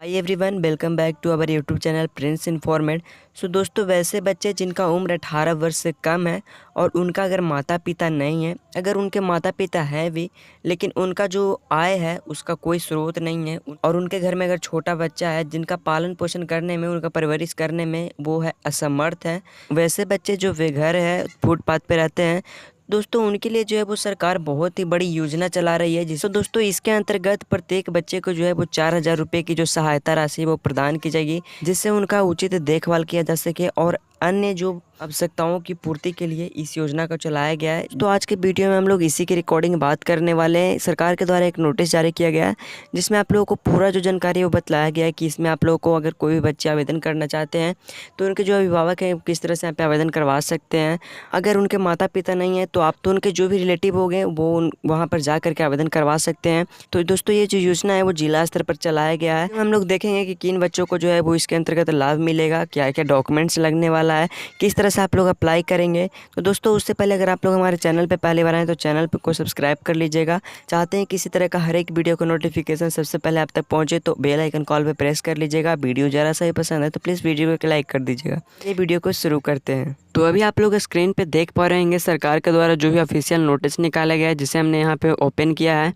Hi everyone, welcome back to our YouTube channel Prince Informate. So दोस्तों, वैसे बच्चे जिनका उम्र 18 वर्ष से कम है और उनका अगर माता पिता नहीं है, अगर उनके माता पिता हैं भी लेकिन उनका जो आय है उसका कोई स्रोत नहीं है और उनके घर में अगर छोटा बच्चा है जिनका पालन पोषण करने में, उनका परवरिश करने में वो है असमर्थ है, वैसे बच्चे जो बेघर है, फुटपाथ पे रहते हैं, दोस्तों उनके लिए जो है वो सरकार बहुत ही बड़ी योजना चला रही है। जिसको दोस्तों इसके अंतर्गत प्रत्येक बच्चे को जो है वो 4,000 रुपये की जो सहायता राशि है वो प्रदान की जाएगी, जिससे उनका उचित देखभाल किया जा सके और अन्य जो आवश्यकताओं की पूर्ति के लिए इस योजना को चलाया गया है। तो आज के वीडियो में हम लोग इसी की रिकॉर्डिंग बात करने वाले हैं। सरकार के द्वारा एक नोटिस जारी किया गया है जिसमें आप लोगों को पूरा जो जानकारी है वो बताया गया है कि इसमें आप लोगों को अगर कोई भी बच्चे आवेदन करना चाहते हैं तो उनके जो अभिभावक हैं किस तरह से यहाँ पे आवेदन करवा सकते हैं। अगर उनके माता पिता नहीं है तो आप तो उनके जो भी रिलेटिव हो गए वो वहाँ पर जा करके आवेदन करवा सकते हैं। तो दोस्तों ये जो योजना है वो जिला स्तर पर चलाया गया है। हम लोग देखेंगे कि किन बच्चों को जो है वो इसके अंतर्गत लाभ मिलेगा, क्या क्या डॉक्यूमेंट्स लगने वाला है, किस तरह से आप लोग अप्लाई करेंगे। तो दोस्तों उससे पहले अगर आप लोग हमारे चैनल पे पहली बार आए तो चैनल को सब्सक्राइब कर लीजिएगा। चाहते हैं किसी तरह का हर एक वीडियो का नोटिफिकेशन सबसे पहले आप तक पहुंचे तो बेल आइकन कॉल पे प्रेस कर लीजिएगा। वीडियो ज़रा सा ही पसंद है तो प्लीज़ वीडियो को लाइक कर दीजिएगा। ये वीडियो को शुरू करते हैं। तो अभी आप लोग स्क्रीन पे देख पा रहे होंगे सरकार के द्वारा जो भी ऑफिशियल नोटिस निकाला गया है, जिसे हमने यहाँ पे ओपन किया है।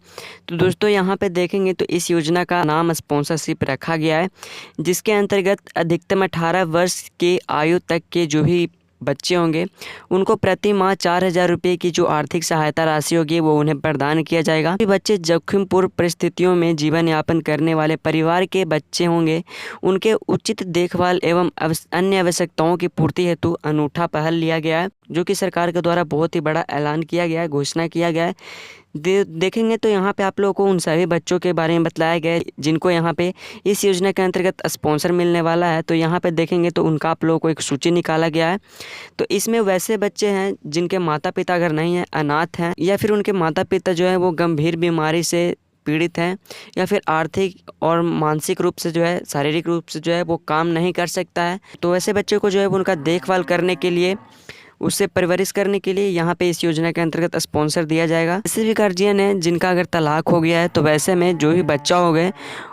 तो दोस्तों यहाँ पे देखेंगे तो इस योजना का नाम स्पॉन्सरशिप रखा गया है, जिसके अंतर्गत अधिकतम 18 वर्ष की आयु तक के जो भी बच्चे होंगे उनको प्रति माह 4,000 रुपये की जो आर्थिक सहायता राशि होगी वो उन्हें प्रदान किया जाएगा। बच्चे जोखिमपूर्ण परिस्थितियों में जीवन यापन करने वाले परिवार के बच्चे होंगे, उनके उचित देखभाल एवं अन्य आवश्यकताओं की पूर्ति हेतु अनूठा पहल लिया गया है, जो कि सरकार के द्वारा बहुत ही बड़ा ऐलान किया गया है, घोषणा किया गया है। देखेंगे तो यहाँ पे आप लोगों को उन सभी बच्चों के बारे में बताया गया है जिनको यहाँ पे इस योजना के अंतर्गत स्पॉन्सर मिलने वाला है। तो यहाँ पे देखेंगे तो उनका आप लोगों को एक सूची निकाला गया है। तो इसमें वैसे बच्चे हैं जिनके माता पिता अगर नहीं हैं, अनाथ हैं, या फिर उनके माता पिता जो है वो गंभीर बीमारी से पीड़ित हैं, या फिर आर्थिक और मानसिक रूप से जो है, शारीरिक रूप से जो है वो काम नहीं कर सकता है। तो वैसे बच्चे को जो है उनका देखभाल करने के लिए, उससे परवरिश करने के लिए यहाँ पे इस योजना के अंतर्गत स्पॉन्सर दिया जाएगा। ऐसे भी गार्जियन है जिनका अगर तलाक हो गया है तो वैसे में जो भी बच्चा हो गए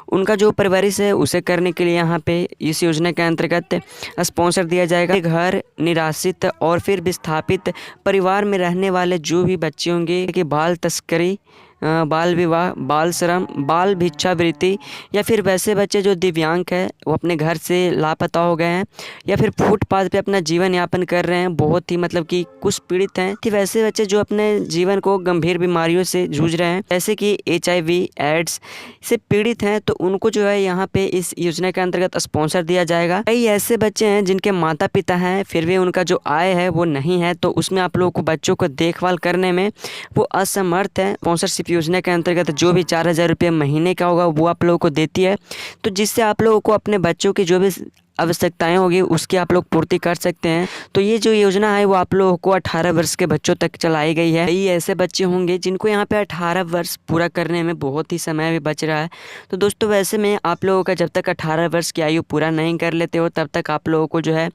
उनका जो परवरिश है उसे करने के लिए यहाँ पे इस योजना के अंतर्गत स्पॉन्सर दिया जाएगा। घर निराश्रित और फिर विस्थापित परिवार में रहने वाले जो भी बच्चे होंगे कि बाल तस्करी, बाल विवाह, बाल श्रम, बाल भिक्षावृत्ति, या फिर वैसे बच्चे जो दिव्यांग है वो अपने घर से लापता हो गए हैं या फिर फुटपाथ पे अपना जीवन यापन कर रहे हैं, बहुत ही मतलब कि कुछ पीड़ित हैं, कि वैसे बच्चे जो अपने जीवन को गंभीर बीमारियों से जूझ रहे हैं जैसे कि HIV, एड्स से पीड़ित हैं, तो उनको जो है यहाँ पे इस योजना के अंतर्गत स्पॉन्सर दिया जाएगा। कई ऐसे बच्चे हैं जिनके माता पिता हैं फिर भी उनका जो आय है वो नहीं है, तो उसमें आप लोगों को बच्चों को देखभाल करने में वो असमर्थ है। स्पॉन्सरशिप योजना के अंतर्गत जो भी 4,000 रुपये महीने का होगा वो आप लोगों को देती है, तो जिससे आप लोगों को अपने बच्चों की जो भी आवश्यकताएं होगी उसकी आप लोग पूर्ति कर सकते हैं। तो ये जो योजना है वो आप लोगों को 18 वर्ष के बच्चों तक चलाई गई है। ये ऐसे बच्चे होंगे जिनको यहाँ पे 18 वर्ष पूरा करने में बहुत ही समय भी बच रहा है। तो दोस्तों वैसे में आप लोगों का जब तक 18 वर्ष की आयु पूरा नहीं कर लेते हो तब तक आप लोगों को जो है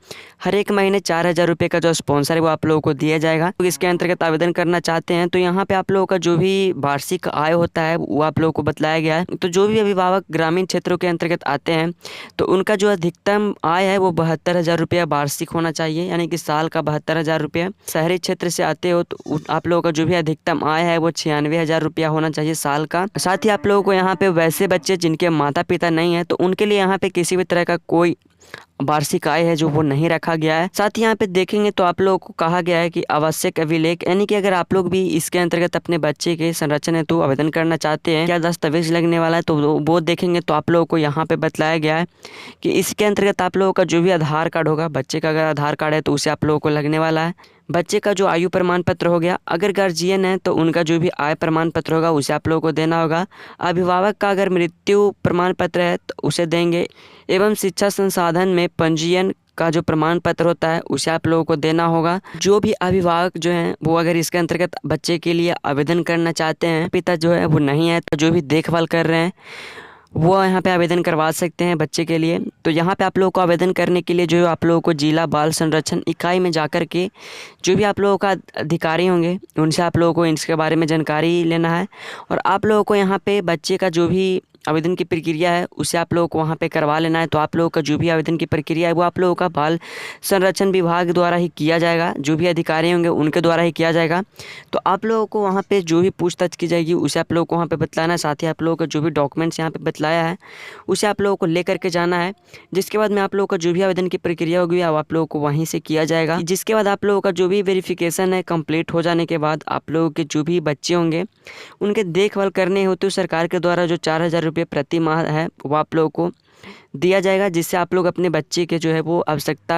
हर एक महीने 4,000 रुपये का जो स्पॉन्सर है वो आप लोगों को दिया जाएगा। तो इसके अंतर्गत आवेदन करना चाहते हैं तो यहाँ पे आप लोगों का जो भी वार्षिक आय होता है वो आप लोगों को बताया गया है। तो जो भी अभिभावक ग्रामीण क्षेत्रों के अंतर्गत आते हैं तो उनका जो अधिकतम आय है वो 72,000 रुपया वार्षिक होना चाहिए, यानी कि साल का 72,000 रुपया। शहरी क्षेत्र से आते हो तो आप लोगों का जो भी अधिकतम आय है वो 96,000 रुपया होना चाहिए साल का। साथ ही आप लोगों को यहाँ पे वैसे बच्चे जिनके माता पिता नहीं है तो उनके लिए यहाँ पे किसी भी तरह का कोई वार्षिक आय है जो वो नहीं रखा गया है। साथ ही यहाँ पे देखेंगे तो आप लोगों को कहा गया है कि आवश्यक अभिलेख, यानी कि अगर आप लोग भी इसके अंतर्गत अपने बच्चे के संरक्षण हेतु आवेदन करना चाहते हैं, क्या दस्तावेज लगने वाला है, तो वो देखेंगे तो आप लोगों को यहाँ पे बताया गया है कि इसके अंतर्गत आप लोगों का जो भी आधार कार्ड होगा, बच्चे का अगर आधार कार्ड है तो उसे आप लोगों को लगने वाला है। बच्चे का जो आयु प्रमाण पत्र हो गया, अगर गार्जियन है तो उनका जो भी आय प्रमाण पत्र होगा उसे आप लोगों को देना होगा। अभिभावक का अगर मृत्यु प्रमाण पत्र है तो उसे देंगे, एवं शिक्षा संसाधन में पंजीयन का जो प्रमाण पत्र होता है उसे आप लोगों को देना होगा। जो भी अभिभावक जो हैं वो अगर इसके अंतर्गत बच्चे के लिए आवेदन करना चाहते हैं, पिता जो है वो नहीं है तो जो भी देखभाल कर रहे हैं वो यहाँ पे आवेदन करवा सकते हैं बच्चे के लिए। तो यहाँ पे आप लोगों को आवेदन करने के लिए जो आप लोगों को जिला बाल संरक्षण इकाई में जाकर के जो भी आप लोगों का अधिकारी होंगे उनसे आप लोगों को इसके बारे में जानकारी लेना है, और आप लोगों को यहाँ पे बच्चे का जो भी आवेदन की प्रक्रिया है उसे आप लोगों को वहाँ पे करवा लेना है। तो आप लोगों का जो भी आवेदन की प्रक्रिया है वो आप लोगों का बाल संरक्षण विभाग द्वारा ही किया जाएगा, जो भी अधिकारी होंगे उनके द्वारा ही किया जाएगा। तो आप लोगों को वहाँ पे जो भी पूछताछ की जाएगी उसे आप लोगों को वहाँ पे बतलाना है। साथ ही आप लोगों का जो भी डॉक्यूमेंट्स यहाँ पे बतलाया है उसे आप लोगों को ले करके जाना है। जिसके बाद में आप लोगों का जो भी आवेदन की प्रक्रिया होगी वो आप लोगों को वहीं से किया जाएगा। जिसके बाद आप लोगों का जो भी वेरिफिकेशन है कंप्लीट हो जाने के बाद आप लोगों के जो भी बच्चे होंगे उनके देखभाल करने होते हुए सरकार के द्वारा जो 4,000 रुपये प्रति माह है वो आप लोगों को दिया जाएगा, जिससे आप लोग अपने बच्चे के जो है वो आवश्यकता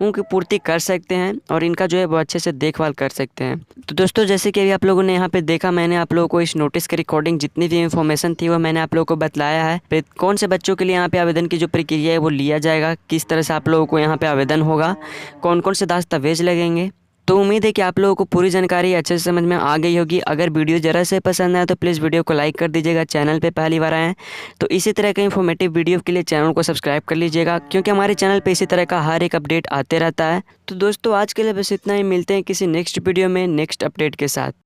उनकी पूर्ति कर सकते हैं और इनका जो है वो अच्छे से देखभाल कर सकते हैं। तो दोस्तों जैसे कि अभी आप लोगों ने यहाँ पे देखा, मैंने आप लोगों को इस नोटिस की रिकॉर्डिंग जितनी भी इन्फॉर्मेशन थी वो मैंने आप लोगों को बतलाया है। फिर कौन से बच्चों के लिए यहाँ पे आवेदन की जो प्रक्रिया है वो लिया जाएगा, किस तरह से आप लोगों को यहाँ पे आवेदन होगा, कौन कौन से दस्तावेज लगेंगे। तो उम्मीद है कि आप लोगों को पूरी जानकारी अच्छे से समझ में आ गई होगी। अगर वीडियो ज़रा से पसंद आए तो प्लीज़ वीडियो को लाइक कर दीजिएगा। चैनल पे पहली बार आए हैं तो इसी तरह के इन्फॉर्मेटिव वीडियो के लिए चैनल को सब्सक्राइब कर लीजिएगा, क्योंकि हमारे चैनल पे इसी तरह का हर एक अपडेट आते रहता है। तो दोस्तों आज के लिए बस इतना ही, मिलते हैं किसी नेक्स्ट वीडियो में नेक्स्ट अपडेट के साथ।